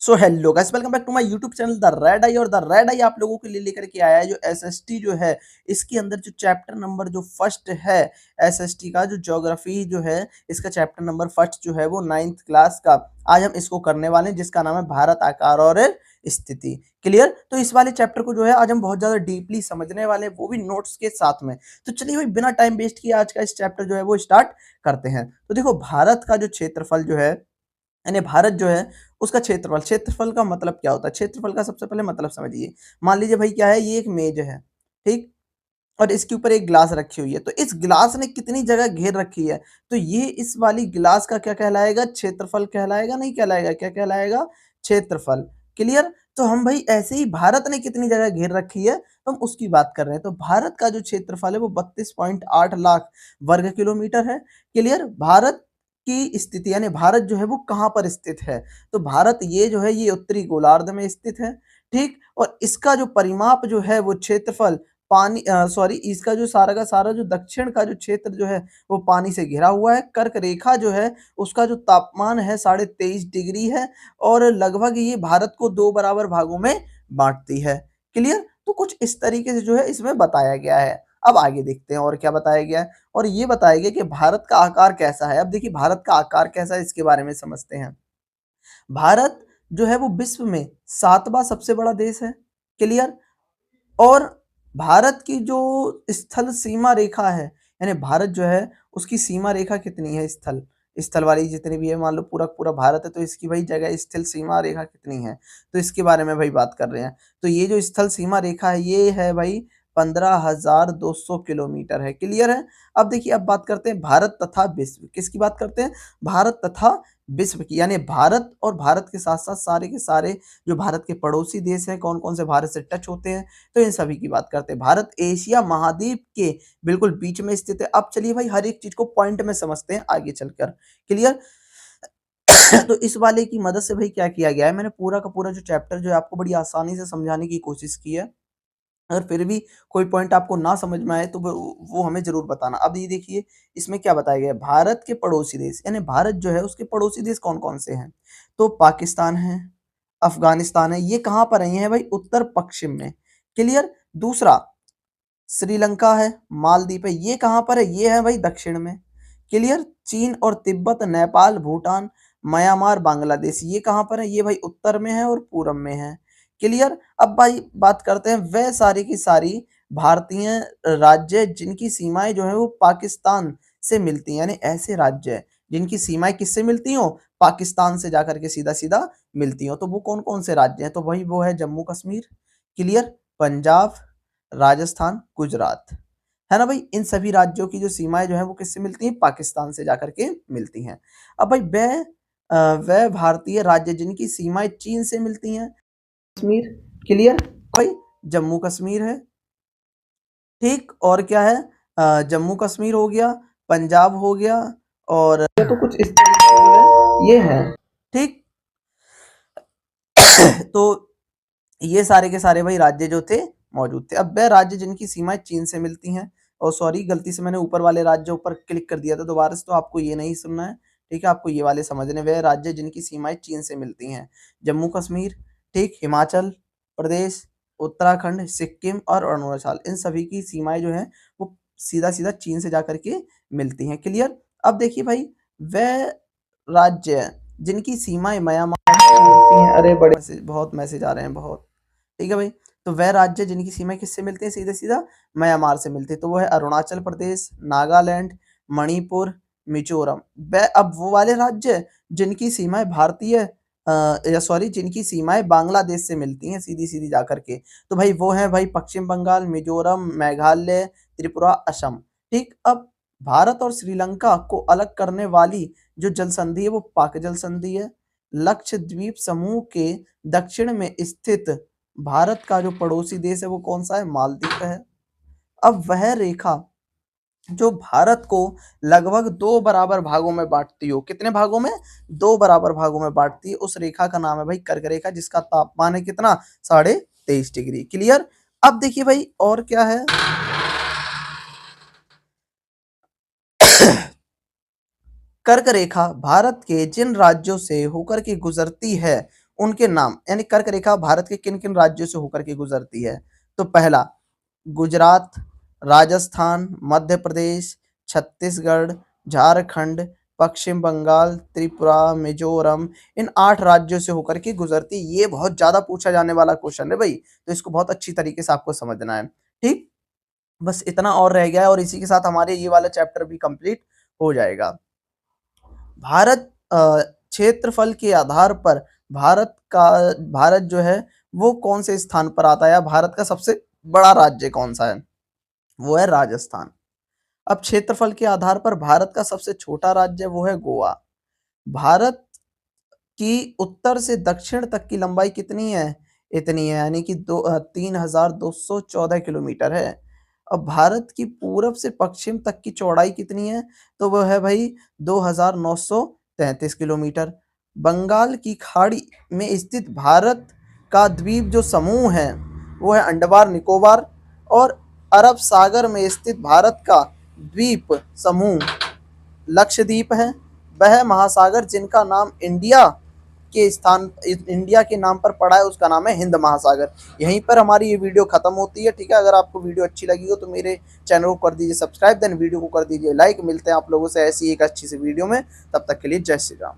So hello guys, welcome back to my YouTube channel The Red Eye. और The Red आई आप लोगों के लिए लेकर के आया है जो एसएसटी जो है, इसके अंदर जो चैप्टर नंबर जो फर्स्ट है एसएसटी का, जो ज्योग्राफी जो है, इसका चैप्टर नंबर फर्स्ट जो है वो 9th क्लास का आज हम इसको करने वाले हैं, जिसका नाम है भारत आकार और स्थिति। क्लियर? तो इस वाले चैप्टर को जो है आज हम बहुत ज्यादा डीपली समझने वाले हैं, वो भी नोट्स के साथ में। तो चलिए भाई, बिना टाइम वेस्ट किए आज का इस चैप्टर जो है वो स्टार्ट करते हैं। तो देखो, भारत का जो क्षेत्रफल जो है, यानी भारत जो है उसका क्षेत्रफल, क्षेत्रफल का मतलब क्या होता है? क्षेत्रफल का सबसे पहले मतलब समझिए। मान लीजिए भाई, क्या है, ये एक मेज है, ठीक, और इसके ऊपर एक गिलास रखी हुई है, तो इस गिलास ने कितनी जगह घेर रखी है, तो ये इस वाली गिलास का क्या कहलाएगा? क्षेत्रफल कहलाएगा, नहीं कहलाएगा? क्या कहलाएगा? क्षेत्रफल। क्लियर? तो हम भाई ऐसे ही भारत ने कितनी जगह घेर रखी है तो हम उसकी बात कर रहे हैं। तो भारत का जो क्षेत्रफल है वो 32.8 लाख वर्ग किलोमीटर है। क्लियर? भारत की स्थिति, यानी भारत जो है वो कहाँ पर स्थित है, तो भारत ये जो है ये उत्तरी गोलार्ध में स्थित है, ठीक। और इसका जो परिमाप जो है वो क्षेत्रफल पानी, सॉरी, इसका जो सारा का सारा जो दक्षिण का जो क्षेत्र जो है वो पानी से घिरा हुआ है। कर्क रेखा जो है उसका जो तापमान है 23.5 डिग्री है, और लगभग ये भारत को दो बराबर भागों में बांटती है। क्लियर? तो कुछ इस तरीके से जो है इसमें बताया गया है। अब आगे देखते हैं और क्या बताया गया है। और ये बताया गया कि भारत का आकार कैसा है। अब देखिए, भारत का आकार कैसा है इसके बारे में समझते हैं। भारत जो है वो विश्व में 7वां सबसे बड़ा देश है। क्लियर? और भारत की जो स्थल सीमा रेखा है, यानी भारत जो है उसकी सीमा रेखा कितनी है, स्थल स्थल वाली जितनी भी है, मान लो पूरा पूरा भारत है, तो इसकी भाई जगह स्थल सीमा रेखा कितनी है, तो इसके बारे में भाई बात कर रहे हैं। तो ये जो स्थल सीमा रेखा है ये है भाई 15,200 किलोमीटर है। क्लियर है? अब देखिए, अब बात करते हैं भारत तथा विश्व, किसकी बात करते हैं? भारत तथा विश्व की, यानी भारत और भारत के साथ साथ सारे के सारे जो भारत के पड़ोसी देश हैं, कौन कौन से भारत से टच होते हैं, तो इन सभी की बात करते हैं। भारत एशिया महाद्वीप के बिल्कुल बीच में स्थित है। अब चलिए भाई, हर एक चीज को पॉइंट में समझते हैं आगे चलकर। क्लियर? तो इस वाले की मदद से भाई क्या किया गया है, मैंने पूरा का पूरा जो चैप्टर जो है आपको बड़ी आसानी से समझाने की कोशिश की है। अगर फिर भी कोई पॉइंट आपको ना समझ में आए तो वो हमें जरूर बताना। अब ये देखिए, इसमें क्या बताया गया है, भारत के पड़ोसी देश, यानी भारत जो है उसके पड़ोसी देश कौन कौन से हैं, तो पाकिस्तान है, अफगानिस्तान है, ये कहाँ पर है, ये है भाई उत्तर पश्चिम में। क्लियर? दूसरा, श्रीलंका है, मालदीव है, ये कहाँ पर है, ये है भाई दक्षिण में। क्लियर? चीन और तिब्बत, नेपाल, भूटान, म्यांमार, बांग्लादेश, ये कहाँ पर है, ये भाई उत्तर में है और पूरब में है। क्लियर? अब भाई बात करते हैं वह सारी की सारी भारतीय राज्य जिनकी सीमाएं जो है वो पाकिस्तान से मिलती हैं, यानी ऐसे राज्य जिनकी सीमाएं किससे मिलती हो, पाकिस्तान से जाकर के सीधा सीधा मिलती हो, तो वो कौन कौन से राज्य हैं, तो वही वो है जम्मू कश्मीर, क्लियर, पंजाब, राजस्थान, गुजरात, है ना भाई। इन सभी राज्यों की जो सीमाएं जो है वो किससे मिलती हैं, पाकिस्तान से जाकर के मिलती हैं। अब भाई वह भारतीय राज्य जिनकी सीमाएं चीन से मिलती हैं, कश्मीर। क्लियर? भाई जम्मू कश्मीर है, ठीक, और क्या है, जम्मू कश्मीर हो गया, पंजाब हो गया, और ये तो कुछ इस तरीके से जो है ये है, ठीक। तो ये सारे के सारे भाई राज्य जो थे मौजूद थे। अब वह राज्य जिनकी सीमाएं चीन से मिलती हैं, और सॉरी, गलती से मैंने ऊपर वाले राज्य ऊपर क्लिक कर दिया था दोबारा से, तो आपको ये नहीं सुनना है, ठीक है, आपको ये वाले समझने। वह राज्य जिनकी सीमाएं चीन से मिलती हैं, जम्मू कश्मीर, ठीक, हिमाचल प्रदेश, उत्तराखंड, सिक्किम और अरुणाचल, इन सभी की सीमाएं जो हैं वो सीधा सीधा चीन से जाकर के मिलती हैं। क्लियर? अब देखिए भाई, वह राज्य जिनकी सीमाएं म्यांमार से मिलती हैं, अरे बड़े बहुत मैसेज आ रहे हैं बहुत, ठीक है भाई। तो वह राज्य जिनकी सीमाएं किससे मिलती हैं, सीधे सीधा म्यांमार से मिलती है, तो वो है अरुणाचल प्रदेश, नागालैंड, मणिपुर, मिजोरम। वह अब वो वाले राज्य जिनकी सीमाएं भारतीय या सॉरी, जिनकी सीमाएं बांग्लादेश से मिलती हैं सीधी सीधी जाकर के, तो भाई वो है भाई पश्चिम बंगाल, मिजोरम, मेघालय, त्रिपुरा, असम, ठीक। अब भारत और श्रीलंका को अलग करने वाली जो जल संधि है वो पाक जल संधि है। लक्षद्वीप समूह के दक्षिण में स्थित भारत का जो पड़ोसी देश है वो कौन सा है, मालदीव है। अब वह रेखा जो भारत को लगभग दो बराबर भागों में बांटती हो, कितने भागों में, दो बराबर भागों में बांटती है, उस रेखा का नाम है भाई कर्क रेखा, जिसका तापमान है कितना, 23.5 डिग्री। क्लियर? अब देखिए भाई, और क्या है, कर्क रेखा भारत के जिन राज्यों से होकर के गुजरती है उनके नाम यानी कर्क रेखा भारत के किन किन राज्यों से होकर के गुजरती है? तो पहला गुजरात, राजस्थान, मध्य प्रदेश, छत्तीसगढ़, झारखंड, पश्चिम बंगाल, त्रिपुरा, मिजोरम, इन 8 राज्यों से होकर के गुजरती। ये बहुत ज़्यादा पूछा जाने वाला क्वेश्चन है भई, तो इसको बहुत अच्छी तरीके से आपको समझना है। ठीक? बस इतना और रह गया है और इसी के साथ हमारे ये वाला चैप्टर भी कंप्लीट हो जाएगा। भारत क्षेत्रफल के आधार पर भारत जो है वो कौन से स्थान पर आता है या भारत का सबसे बड़ा राज्य कौन सा है? वो है राजस्थान। अब क्षेत्रफल के आधार पर भारत का सबसे छोटा राज्य वो है गोवा। भारत की उत्तर से दक्षिण तक की लंबाई कितनी है? इतनी है यानी कि 3,214 किलोमीटर है। अब भारत की पूरब से पश्चिम तक की चौड़ाई कितनी है? तो वो है भाई 2,933 किलोमीटर। बंगाल की खाड़ी में स्थित भारत का द्वीप जो समूह है वो है अंडमान निकोबार, और अरब सागर में स्थित भारत का द्वीप समूह लक्षद्वीप है। वह महासागर जिनका नाम इंडिया के नाम पर पड़ा है उसका नाम है हिंद महासागर। यहीं पर हमारी ये वीडियो खत्म होती है। ठीक है, अगर आपको वीडियो अच्छी लगी हो तो मेरे चैनल को कर दीजिए सब्सक्राइब, देन वीडियो को कर दीजिए लाइक। मिलते हैं आप लोगों से ऐसी एक अच्छी सी वीडियो में, तब तक के लिए जय श्री राम।